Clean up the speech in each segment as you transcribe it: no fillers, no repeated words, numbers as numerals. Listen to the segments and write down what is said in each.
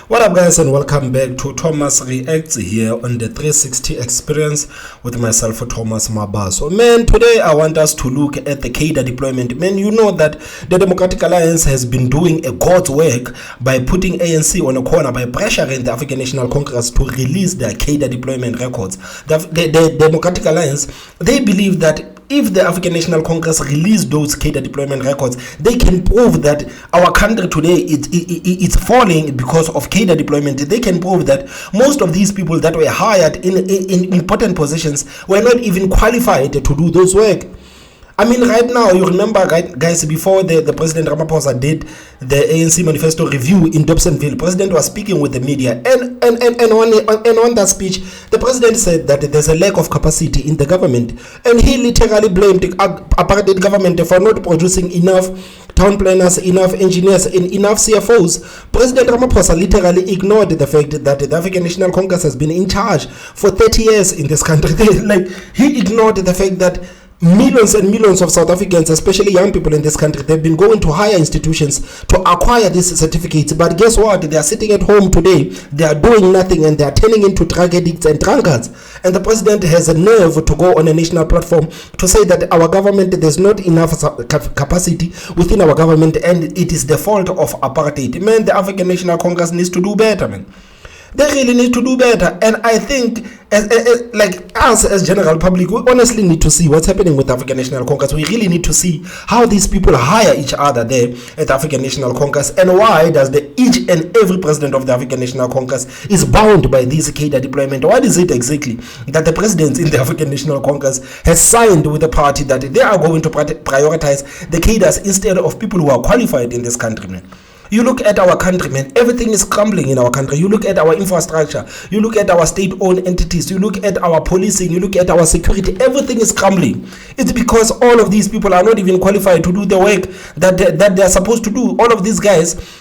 What up, guys, and welcome back to Thomas Reacts here on the 360 Experience with myself, Thomas Mabaso. Man, today I want us to look at the Cadre deployment. Man, you know that the Democratic Alliance has been doing a God's work by putting ANC on a corner, by pressuring the African National Congress to release their Cadre deployment records. The Democratic Alliance, they believe that if the African National Congress release those Cadre deployment records, they can prove that our country today it's falling because of Cadre deployment. They can prove that most of these people that were hired in important positions were not even qualified to do those work. I mean, right now, you remember, right, guys, before the President Ramaphosa did the ANC manifesto review in Dobsonville, President was speaking with the media, and on that speech, the President said that there's a lack of capacity in the government, and he literally blamed the apartheid government for not producing enough town planners, enough engineers, and enough CFOs. President Ramaphosa literally ignored the fact that the African National Congress has been in charge for 30 years in this country. He ignored the fact that millions and millions of South Africans, especially young people in this country, they've been going to higher institutions to acquire these certificates. But guess what? They are sitting at home today. They are doing nothing, and they are turning into drug addicts and drunkards. And the president has a nerve to go on a national platform to say that our government, there's not enough capacity within our government, and it is the fault of apartheid. Man, the African National Congress needs to do better, man. They really need to do better. And I think as general public, we honestly need to see what's happening with the African National Congress. We really need to see how these people hire each other there at the African National Congress, and why does each and every president of the African National Congress is bound by this Cadre deployment. What is it exactly that the presidents in the African National Congress has signed with the party that they are going to prioritize the cadres instead of people who are qualified in this country, man? You look at our country, man, everything is crumbling in our country. You look at our infrastructure, you look at our state-owned entities, you look at our policing, you look at our security, everything is crumbling. It's because all of these people are not even qualified to do the work that they are supposed to do. All of these guys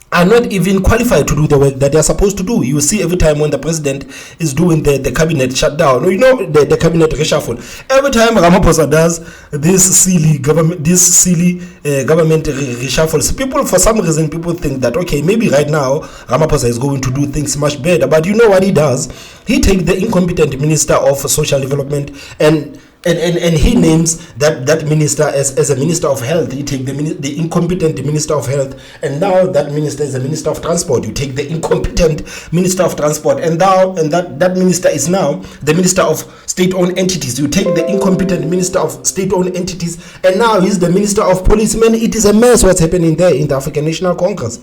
are not even qualified to do the work that they are supposed to do. You see every time when the president is doing the cabinet shutdown, the cabinet reshuffle, every time Ramaphosa does this silly government reshuffles, people, for some reason, people think that, okay, maybe right now Ramaphosa is going to do things much better. But you know what he does? He takes the incompetent minister of social development and he names that minister as a minister of health. You take the incompetent minister of health, and now that minister is a minister of transport. You take the incompetent minister of transport, and that minister is now the minister of state-owned entities. You take the incompetent minister of state-owned entities, and now he's the minister of police. Man, it is a mess what's happening there in the African National Congress.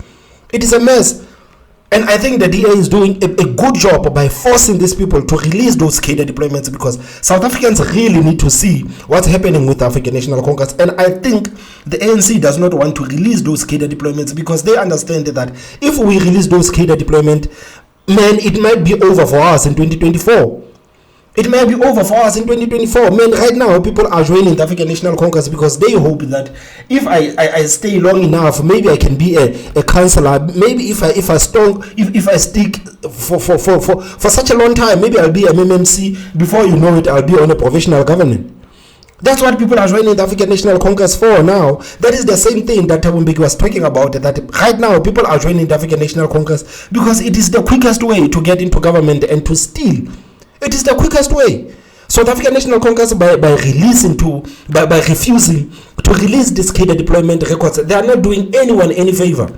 It is a mess. And I think the DA is doing a good job by forcing these people to release those Cadre deployments, because South Africans really need to see what's happening with the African National Congress. And I think the ANC does not want to release those Cadre deployments because they understand that if we release those Cadre deployment, man, it might be over for us in 2024. It may be over for us in 2024. Man, right now, people are joining the African National Congress because they hope that if I stay long enough, maybe I can be a councillor. Maybe if I stick for such a long time, maybe I'll be an MMC. Before you know it, I'll be on a provisional government. That's what people are joining the African National Congress for now. That is the same thing that Thabo Mbeki was talking about, that right now people are joining the African National Congress because it is the quickest way to get into government and to steal. It is the quickest way. So the African National Congress, by refusing to release this Cadre deployment records, they are not doing anyone any favor.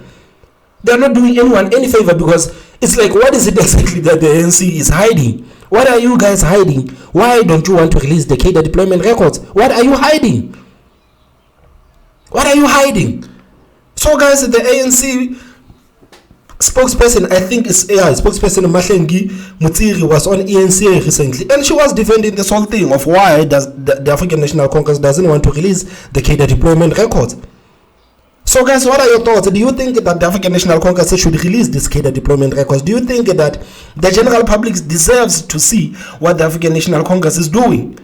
They are not doing anyone any favor, because it's like, what is it exactly that the ANC is hiding? What are you guys hiding? Why don't you want to release the Cadre deployment records? What are you hiding? What are you hiding? So guys, the ANC spokesperson, I think spokesperson Mahlengi Motsiri was on eNCA recently, and she was defending this whole thing of why does the African National Congress doesn't want to release the Cadre deployment records. So guys, what are your thoughts? Do you think that the African National Congress should release this Cadre deployment records? Do you think that the general public deserves to see what the African National Congress is doing?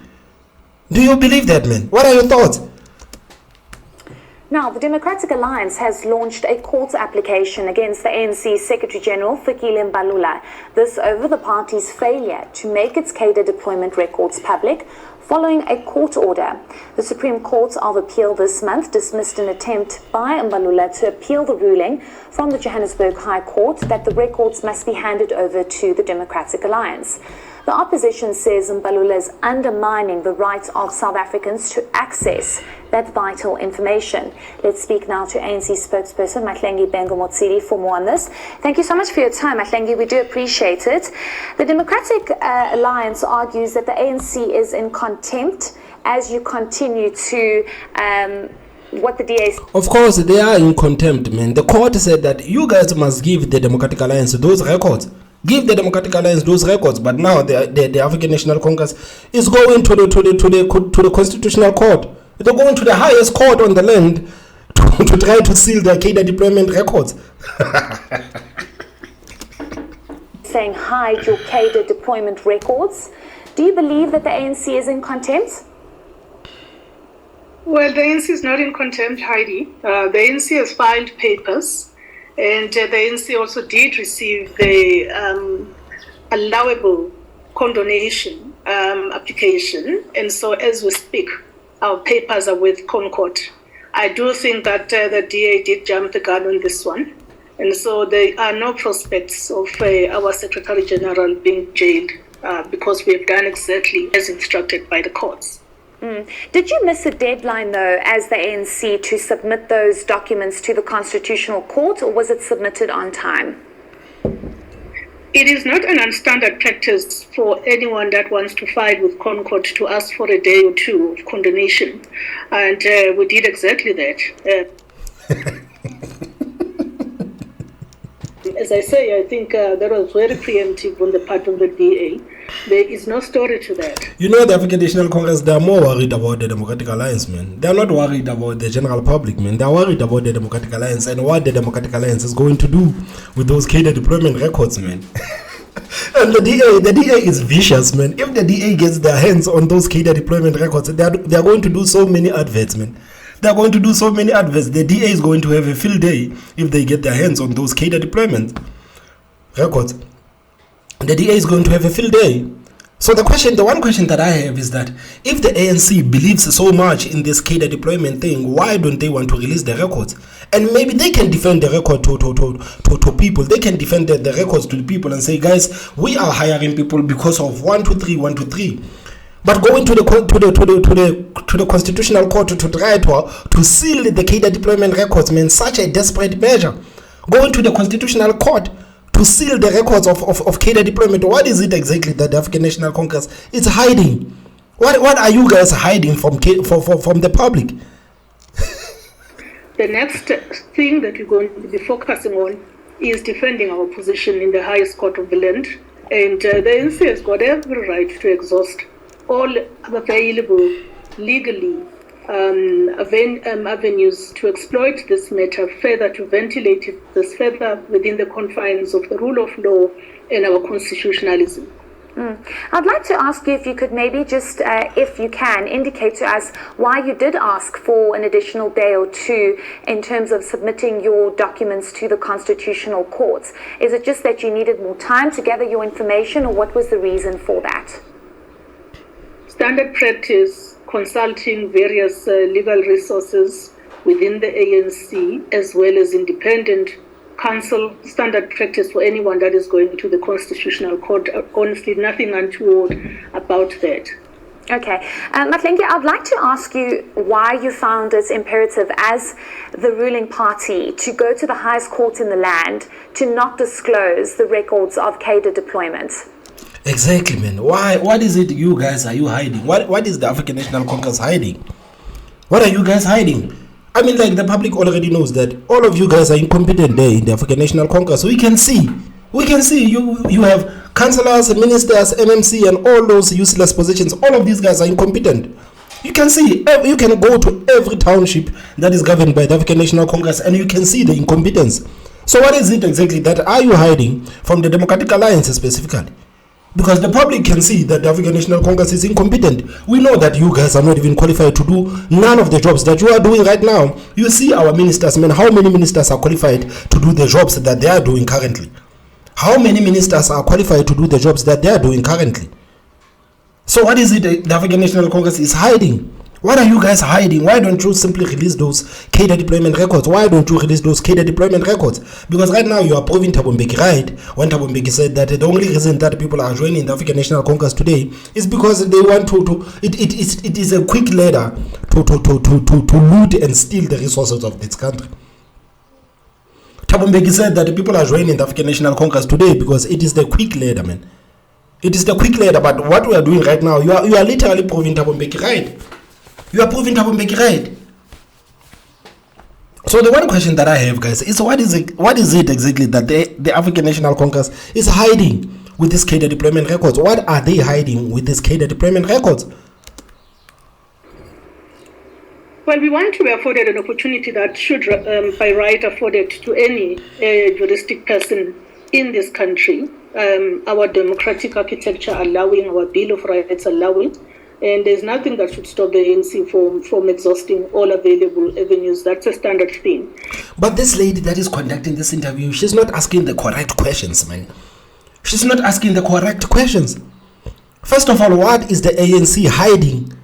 Do you believe that, man? What are your thoughts? Now, the Democratic Alliance has launched a court application against the ANC Secretary-General Fikile Mbalula. This over the party's failure to make its cadre deployment records public following a court order. The Supreme Court of Appeal this month dismissed an attempt by Mbalula to appeal the ruling from the Johannesburg High Court that the records must be handed over to the Democratic Alliance. The opposition says Mbalula is undermining the right of South Africans to access that vital information. Let's speak now to ANC spokesperson Mahlengi Motsiri for more on this. Thank you so much for your time, Mahlengi. We do appreciate it. The Democratic Alliance argues that the ANC is in contempt as you continue to what the DA... Of course, they are in contempt, man. The court said that you guys must give the Democratic Alliance those records. Give the Democratic Alliance those records, but now the African National Congress is going to the Constitutional Court. They're going to the highest court on the land to try to seal the cadre deployment records. Saying hide your cadre deployment records. Do you believe that the ANC is in contempt? Well, the ANC is not in contempt, Heidi. The ANC has filed papers. And the ANC also did receive the allowable condonation application. And so as we speak, our papers are with Concord. I do think that the DA did jump the gun on this one. And so there are no prospects of our Secretary General being jailed because we have done exactly as instructed by the courts. Did you miss a deadline, though, as the ANC to submit those documents to the Constitutional Court, or was it submitted on time? It is not an unstandard practice for anyone that wants to file with Concord to ask for a day or two of condonation. And we did exactly that. As I say, I think that was very preemptive on the part of the DA. There is no story to that. You know, the African National Congress, they are more worried about the Democratic Alliance, man. They are not worried about the general public, man. They are worried about the Democratic Alliance and what the Democratic Alliance is going to do with those cadre deployment records, man. And the DA is vicious, man. If the DA gets their hands on those cadre deployment records, they are going to do so many adverts, man. They are going to do so many adverts. The DA is going to have a field day if they get their hands on those cadre deployment records. The DA is going to have a field day. So the one question that I have is that if the ANC believes so much in this cadre deployment thing, why don't they want to release the records? And maybe they can defend the record to people. They can defend the records to the people and say, guys, we are hiring people because of 1, 2, 3, 1, 2, 3. But going to the Constitutional Court to try to seal the cadre deployment records means such a desperate measure. Going to the Constitutional Court to seal the records of cadre deployment. What is it exactly that the African National Congress is hiding? What are you guys hiding from the public? The next thing that we're going to be focusing on is defending our position in the highest court of the land. And the ANC has got every right to exhaust all available legally avenues to exploit this matter further, to ventilate this further within the confines of the rule of law and our constitutionalism. I'd like to ask you if you could maybe just, if you can, indicate to us why you did ask for an additional day or two in terms of submitting your documents to the Constitutional Courts. Is it just that you needed more time to gather your information, or what was the reason for that? Standard practice, consulting various legal resources within the ANC as well as independent counsel, standard practice for anyone that is going to the Constitutional Court. Honestly, nothing untoward about that. Okay. Mahlengi, I'd like to ask you why you found it imperative as the ruling party to go to the highest court in the land to not disclose the records of cadre deployment. Exactly, man. Why? What is it you guys are hiding? What is the African National Congress hiding? What are you guys hiding? I mean, like, the public already knows that all of you guys are incompetent there in the African National Congress. We can see you have councillors, ministers, MMC, and all those useless positions. All of these guys are incompetent. You can see, you can go to every township that is governed by the African National Congress and you can see the incompetence. So what is it exactly that are you hiding from the Democratic Alliance specifically? Because the public can see that the African National Congress is incompetent. We know that you guys are not even qualified to do none of the jobs that you are doing right now. You see our ministers, man, how many ministers are qualified to do the jobs that they are doing currently? How many ministers are qualified to do the jobs that they are doing currently? So what is it the African National Congress is hiding? What are you guys hiding? Why don't you simply release those cadre deployment records? Why don't you release those cadre deployment records? Because right now you are proving Thabo Mbeki right when Thabo Mbeki said that the only reason that people are joining the African National Congress today is because they want it is a quick ladder to loot and steal the resources of this country. Thabo Mbeki said that the people are joining the African National Congress today because it is the quick ladder, man. It is the quick ladder. But what we are doing right now, you are literally proving Thabo Mbeki right. You are proving Thabo Mbeki right. So the one question that I have, guys, is what is it exactly that the African National Congress is hiding with these cadre deployment records? What are they hiding with these cadre deployment records? Well, we want to be afforded an opportunity that should, by right, afforded to any juristic person in this country. Our democratic architecture allowing, our Bill of Rights allowing. And there's nothing that should stop the ANC from exhausting all available avenues. That's a standard thing. But this lady that is conducting this interview, she's not asking the correct questions, man. She's not asking the correct questions. First of all, what is the ANC hiding?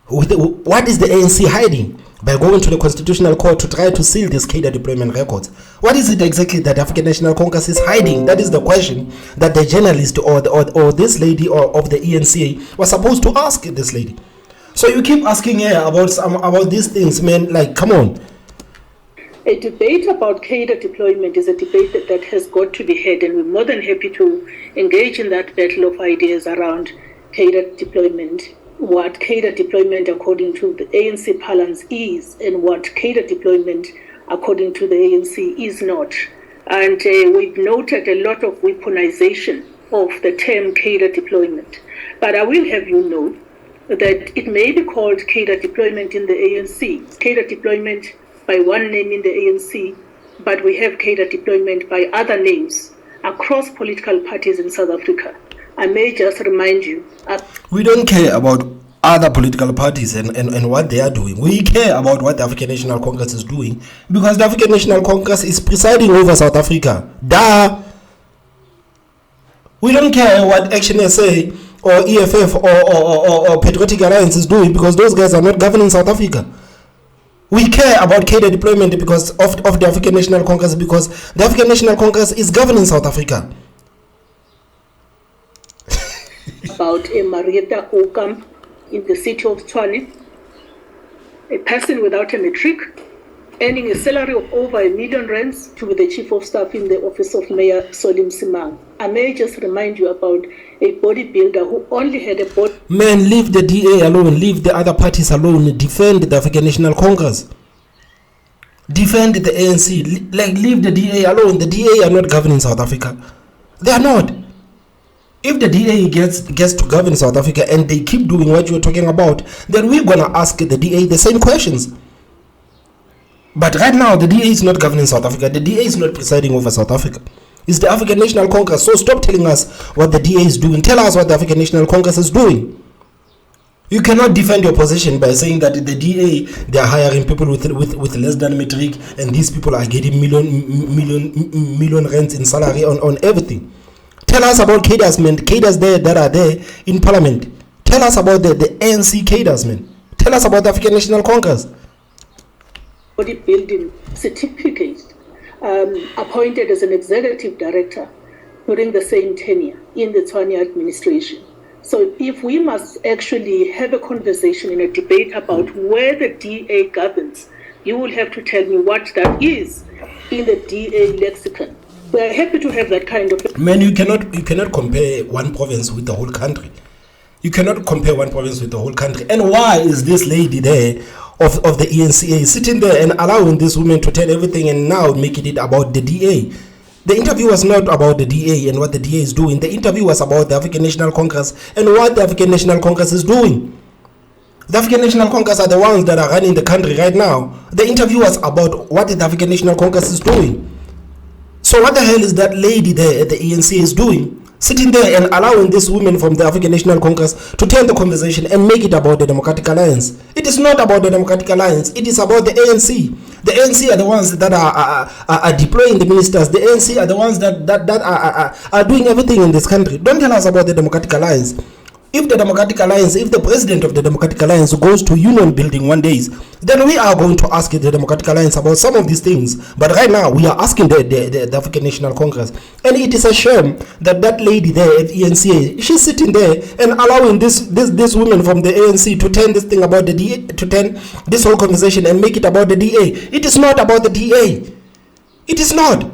What is the ANC hiding by going to the Constitutional Court to try to seal these cadre deployment records? What is it exactly that the African National Congress is hiding? That is the question that the journalist or this lady or of the eNCA was supposed to ask this lady. So you keep asking her about these things, man. Like, come on. A debate about cadre deployment is a debate that has got to be had, and we're more than happy to engage in that battle of ideas around cadre deployment. What cadre deployment according to the ANC parlance is, and what cadre deployment according to the ANC is not. And we've noted a lot of weaponization of the term cadre deployment. But I will have you know that it may be called cadre deployment in the ANC, cadre deployment by one name in the ANC, but we have cadre deployment by other names across political parties in South Africa. I may just remind you. We don't care about other political parties and what they are doing. We care about what the African National Congress is doing, because the African National Congress is presiding over South Africa. Duh! We don't care what Action SA or EFF or Patriotic Alliance is doing, because those guys are not governing South Africa. We care about cadre deployment because of the African National Congress, because the African National Congress is governing South Africa. About a Marietta Ocamp in the city of Tshwane, a person without a matric, earning a salary of over R1 million to be the chief of staff in the office of Mayor Solim Simang. I may just remind you about a bodybuilder who only had a body. Man, leave the DA alone, leave the other parties alone, defend the African National Congress. Defend the ANC, like leave the DA alone. The DA are not governing South Africa. They are not. If the DA gets to govern South Africa and they keep doing what you're talking about, then we're going to ask the DA the same questions. But right now, the DA is not governing South Africa. The DA is not presiding over South Africa. It's the African National Congress. So stop telling us what the DA is doing. Tell us what the African National Congress is doing. You cannot defend your position by saying that the DA, they are hiring people with less than metric, and these people are getting million rands in salary on everything. Tell us about cadres, man. Cadres there that are there in parliament. Tell us about the ANC cadres, man. Tell us about the African National Congress. Bodybuilding certificate, appointed as an executive director during the same tenure in the Tshwane administration. So if we must actually have a conversation in a debate about where the DA governs, you will have to tell me what that is in the DA lexicon. We are happy to have that kind of... Man, you cannot compare one province with the whole country. You cannot compare one province with the whole country. And why is this lady there of the eNCA sitting there and allowing this woman to tell everything and now making it about the DA? The interview was not about the DA and what the DA is doing. The interview was about the African National Congress and what the African National Congress is doing. The African National Congress are the ones that are running the country right now. The interview was about what the African National Congress is doing. So what the hell is that lady there at the ANC is doing? sitting there and allowing these women from the African National Congress to turn the conversation and make it about the Democratic Alliance. It is not about the Democratic Alliance. It is about the ANC. The ANC are the ones that are deploying the ministers. The ANC are the ones that are doing everything in this country. Don't tell us about the Democratic Alliance. If the Democratic Alliance, if the president of the Democratic Alliance goes to union building one day, then we are going to ask the Democratic Alliance about some of these things. But right now, we are asking the African National Congress. And it is a shame that lady there at eNCA, she's sitting there and allowing this woman from the ANC to turn this thing about the DA, to turn this whole conversation and make it about the DA. It is not about the DA. It is not.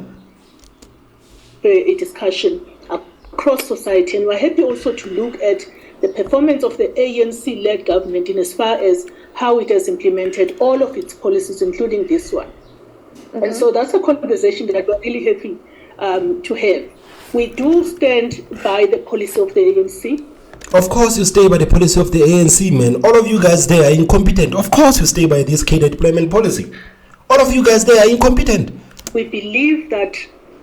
A discussion across society, and we're happy also to look at the performance of the ANC-led government in as far as how it has implemented all of its policies, including this one. Mm-hmm. And so that's a conversation that we're really happy to have. We do stand by the policy of the ANC. Of course you stay by the policy of the ANC, man. All of you guys there are incompetent. Of course you stay by this cadre deployment policy. All of you guys there are incompetent. We believe that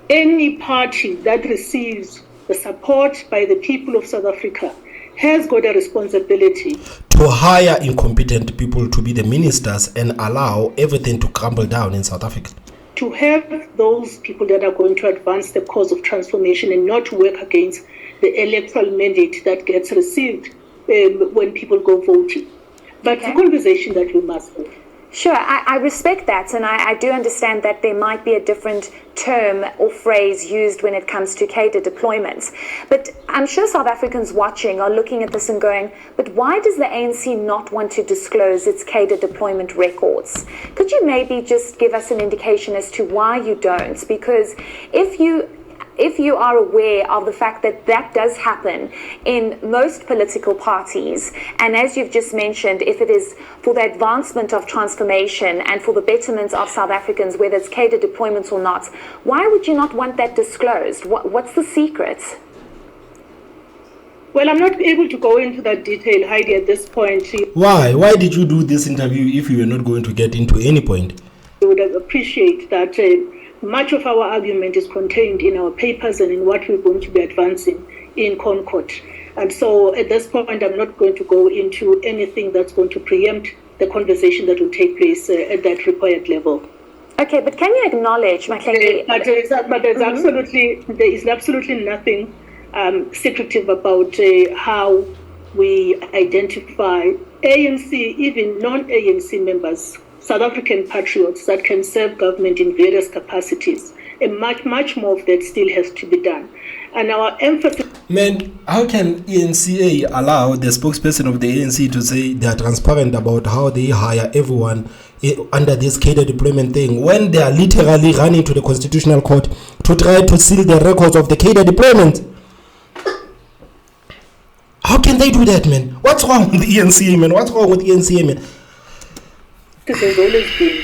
any party that receives the support by the people of South Africa has got a responsibility to hire incompetent people to be the ministers and allow everything to crumble down in South Africa. To have those people that are going to advance the cause of transformation and not work against the electoral mandate that gets received when people go voting. But it's a conversation that we must have. Sure, I respect that, and I do understand that there might be a different term or phrase used when it comes to cadre deployments. But I'm sure South Africans watching are looking at this and going, but why does the ANC not want to disclose its cadre deployment records? Could you maybe just give us an indication as to why you don't? Because if you are aware of the fact that that does happen in most political parties, and as you've just mentioned, if it is for the advancement of transformation and for the betterment of South Africans, whether it's cadre deployments or not, why would you not want that disclosed? What's the secret? Well, I'm not able to go into that detail, Heidi, at this point. Why? Why did you do this interview if you were not going to get into any point? I would appreciate that much of our argument is contained in our papers and in what we're going to be advancing in Concord. And so at this point, I'm not going to go into anything that's going to preempt the conversation that will take place at that required level. Okay, but can you acknowledge, Mahlengi? But there is absolutely nothing secretive about how we identify ANC, even non-ANC members, South African patriots that can serve government in various capacities. And much more of that still has to be done. And our emphasis... Man, how can eNCA allow the spokesperson of the ANC to say they are transparent about how they hire everyone under this cadre deployment thing when they are literally running to the Constitutional Court to try to seal the records of the cadre deployment? How can they do that, man? What's wrong with eNCA, man? What's wrong with eNCA, man? This has always been,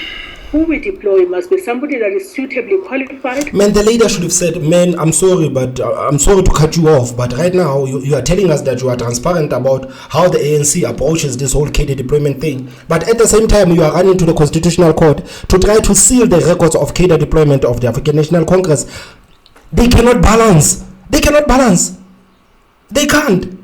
who we deploy must be somebody that is suitably qualified. Man, the leader should have said, man, I'm sorry, but I'm sorry to cut you off. But right now, you are telling us that you are transparent about how the ANC approaches this whole cadre deployment thing. But at the same time, you are running to the Constitutional Court to try to seal the records of cadre deployment of the African National Congress. They cannot balance. They cannot balance. They can't.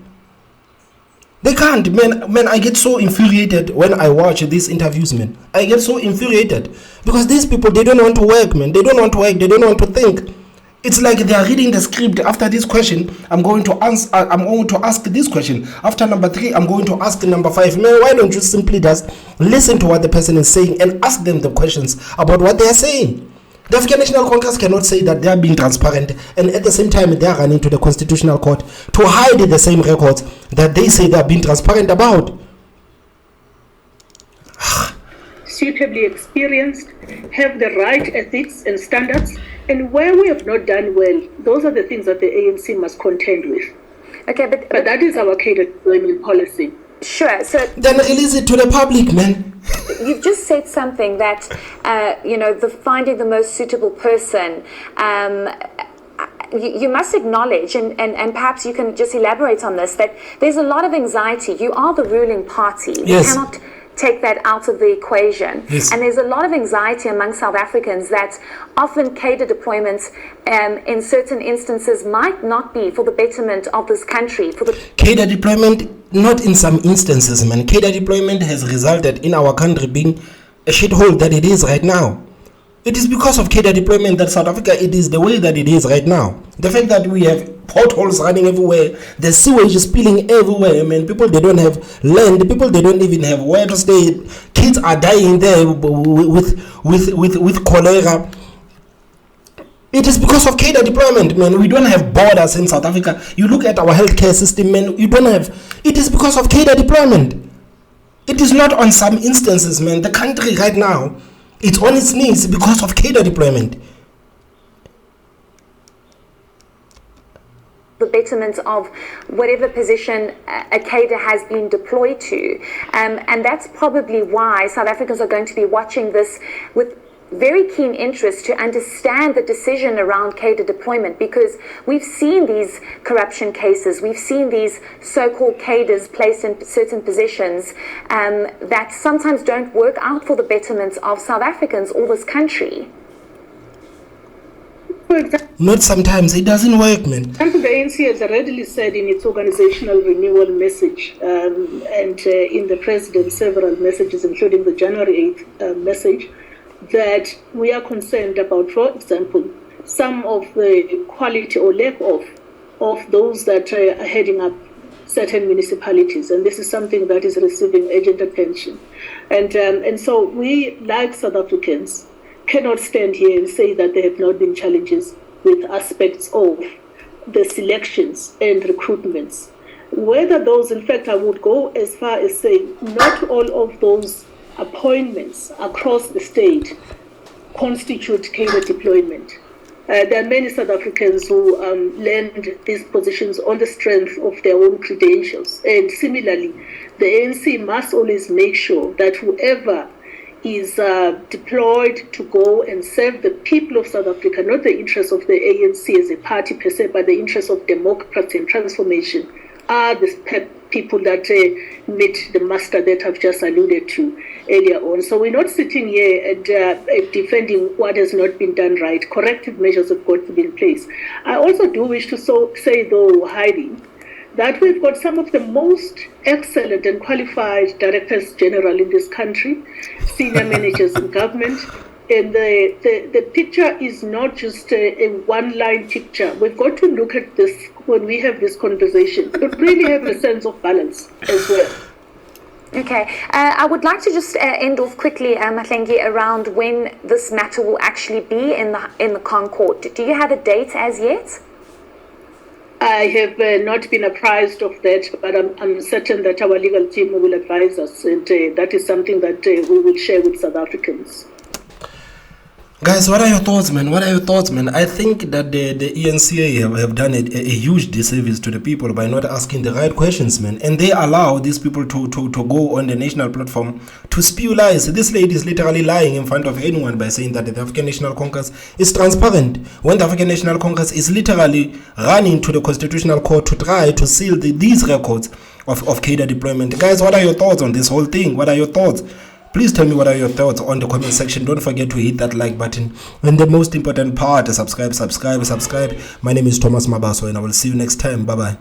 They can't, man. I get so infuriated when I watch these interviews, man. I get so infuriated because these people, they don't want to work, man. They don't want to work. They don't want to think. It's like they are reading the script. After this question, I'm going to ask this question. After number 3, I'm going to ask number 5. Man, why don't you simply just listen to what the person is saying and ask them the questions about what they are saying? The African National Congress cannot say that they are being transparent and at the same time they are running to the Constitutional Court to hide the same records that they say they are being transparent about. Suitably experienced, have the right ethics and standards, and where we have not done well, those are the things that the ANC must contend with. Okay, but that is our cadre deployment policy. Sure. So then release it to the public, man. You've just said something that, the finding the most suitable person. You must acknowledge, and perhaps you can just elaborate on this, that there's a lot of anxiety. You are the ruling party. Yes. We cannot take that out of the equation. Yes. And there's a lot of anxiety among South Africans that often cadre deployments in certain instances might not be for the betterment of this country. Cadre deployment, not in some instances, man. Cadre deployment has resulted in our country being a shithole that it is right now. It is because of cadre deployment that South Africa, it is the way that it is right now. The fact that we have potholes running everywhere, the sewage is spilling everywhere, man. People, they don't have land. People, they don't even have where to stay. Kids are dying there with cholera. It is because of cadre deployment, man. We don't have borders in South Africa. You look at our healthcare system, man. You don't have. It is because of cadre deployment. It is not on some instances, man. The country right now, it's on its knees because of cadre deployment. The betterment of whatever position a cadre has been deployed to. And that's probably why South Africans are going to be watching this with very keen interest to understand the decision around cadre deployment, because we've seen these corruption cases, we've seen these so-called cadres placed in certain positions that sometimes don't work out for the betterment of South Africans or this country. Not sometimes, it doesn't work, man. And the ANC has already said in its organizational renewal message and in the president's several messages, including the January 8th message, that we are concerned about, for example, some of the quality or lack of those that are heading up certain municipalities, and this is something that is receiving urgent attention. And so we, like South Africans, cannot stand here and say that there have not been challenges with aspects of the selections and recruitments. Whether those, in fact, I would go as far as saying not all of those appointments across the state constitute cadre deployment. There are many South Africans who land these positions on the strength of their own credentials. And similarly, the ANC must always make sure that whoever is deployed to go and serve the people of South Africa, not the interests of the ANC as a party per se, but the interests of democracy and transformation, are the people that meet the master that I've just alluded to earlier on. So we're not sitting here and defending what has not been done right. Corrective measures have got to be in place. I also do wish to say, though, Heidi, that we've got some of the most excellent and qualified directors general in this country, senior managers in government, and the picture is not just a one-line picture. We've got to look at this when we have this conversation, but really have a sense of balance as well. Okay, I would like to just end off quickly, Mahlengi, around when this matter will actually be in the Concord. Do you have a date as yet? I have not been apprised of that, but I'm certain that our legal team will advise us, and that is something that we will share with South Africans. Guys, what are your thoughts, man? What are your thoughts, man? I think that the eNCA have done a huge disservice to the people by not asking the right questions, man. And they allow these people to go on the national platform to spew lies. This lady is literally lying in front of anyone by saying that the African National Congress is transparent, when the African National Congress is literally running to the Constitutional Court to try to seal these records of cadre deployment. Guys, what are your thoughts on this whole thing? What are your thoughts? Please tell me what are your thoughts on the comment section. Don't forget to hit that like button. And the most important part, subscribe. My name is Thomas Mabaso, and I will see you next time. Bye-bye.